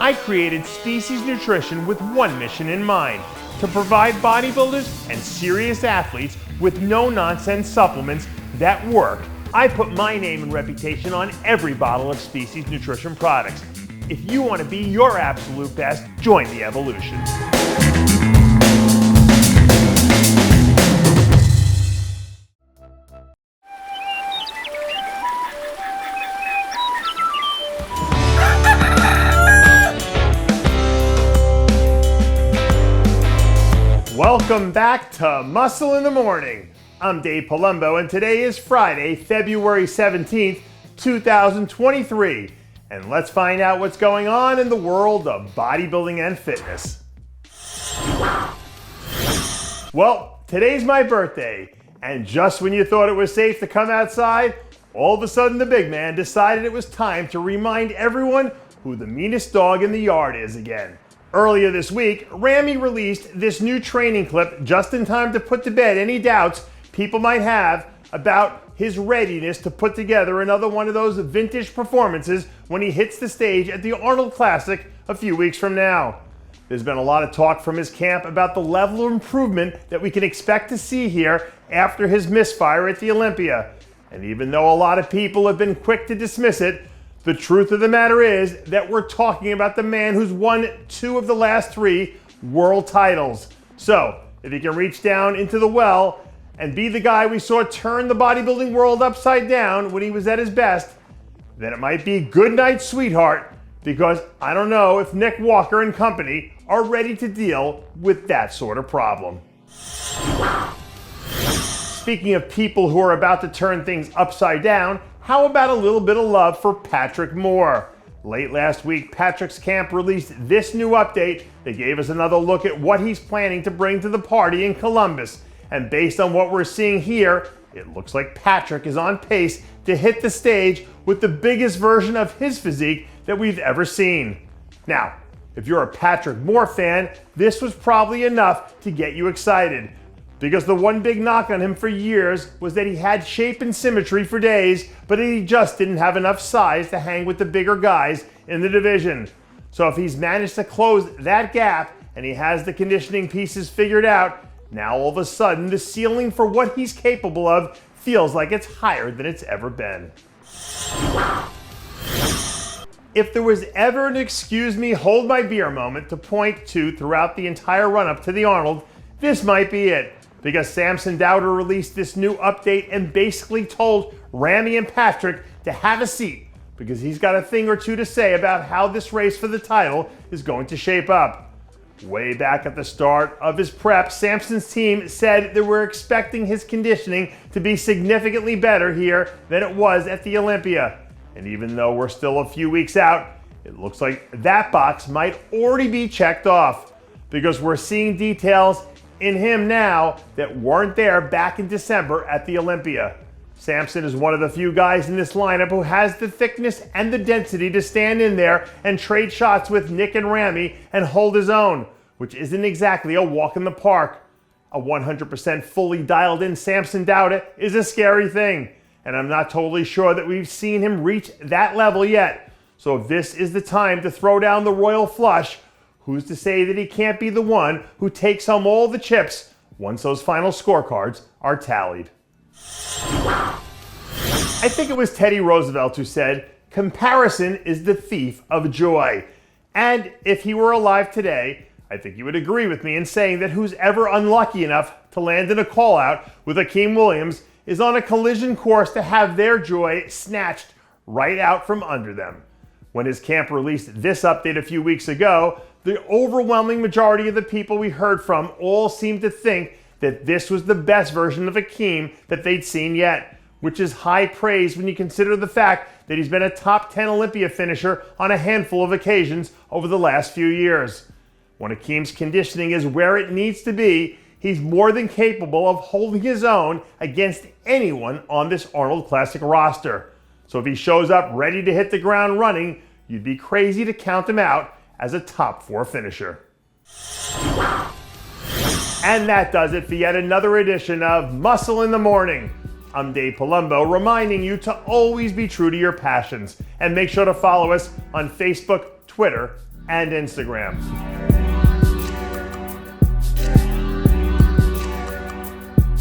I created Species Nutrition with one mission in mind: to provide bodybuilders and serious athletes with no-nonsense supplements that work. I put my name and reputation on every bottle of Species Nutrition products. If you want to be your absolute best, join the evolution. Welcome back to Muscle in the Morning. I'm Dave Palumbo, and today is Friday, February 17th, 2023. And let's find out what's going on in the world of bodybuilding and fitness. Well, today's my birthday, and just when you thought it was safe to come outside, all of a sudden the big man decided it was time to remind everyone who the meanest dog in the yard is again. Earlier this week, Ramy released this new training clip just in time to put to bed any doubts people might have about his readiness to put together another one of those vintage performances when he hits the stage at the Arnold Classic a few weeks from now. There's been a lot of talk from his camp about the level of improvement that we can expect to see here after his misfire at the Olympia. And even though a lot of people have been quick to dismiss it, the truth of the matter is that we're talking about the man who's won 2 of the last 3 world titles. So, if he can reach down into the well and be the guy we saw turn the bodybuilding world upside down when he was at his best, then it might be good night, sweetheart, because I don't know if Nick Walker and company are ready to deal with that sort of problem. Speaking of people who are about to turn things upside down, how about a little bit of love for Patrick Moore? Late last week, Patrick's camp released this new update that gave us another look at what he's planning to bring to the party in Columbus. And based on what we're seeing here, it looks like Patrick is on pace to hit the stage with the biggest version of his physique that we've ever seen. Now, if you're a Patrick Moore fan, this was probably enough to get you excited, because the one big knock on him for years was that he had shape and symmetry for days, but he just didn't have enough size to hang with the bigger guys in the division. So if he's managed to close that gap and he has the conditioning pieces figured out, now all of a sudden the ceiling for what he's capable of feels like it's higher than it's ever been. If there was ever an excuse me, hold my beer moment to point to throughout the entire run-up to the Arnold, this might be it. Because Samson released this new update and basically told Ramy and Patrick to have a seat, because he's got a thing or two to say about how this race for the title is going to shape up. Way back at the start of his prep, Samson's team said they were expecting his conditioning to be significantly better here than it was at the Olympia. And even though we're still a few weeks out, it looks like that box might already be checked off, because we're seeing details in him now that weren't there back in December at the Olympia. Samson is one of the few guys in this lineup who has the thickness and the density to stand in there and trade shots with Nick and Ramy and hold his own, which isn't exactly a walk in the park. A 100% fully dialed in Samson Dauda is a scary thing, and I'm not totally sure that we've seen him reach that level yet. So if this is the time to throw down the royal flush, who's to say that he can't be the one who takes home all the chips once those final scorecards are tallied? I think it was Teddy Roosevelt who said, "Comparison is the thief of joy." And if he were alive today, I think he would agree with me in saying that who's ever unlucky enough to land in a call-out with Akeem Williams is on a collision course to have their joy snatched right out from under them. When his camp released this update a few weeks ago, the overwhelming majority of the people we heard from all seemed to think that this was the best version of Akeem that they'd seen yet, which is high praise when you consider the fact that he's been a top 10 Olympia finisher on a handful of occasions over the last few years. When Akeem's conditioning is where it needs to be, he's more than capable of holding his own against anyone on this Arnold Classic roster. So if he shows up ready to hit the ground running, you'd be crazy to count him out as a top 4 finisher. And that does it for yet another edition of Muscle in the Morning. I'm Dave Palumbo, reminding you to always be true to your passions, and make sure to follow us on Facebook, Twitter, and Instagram.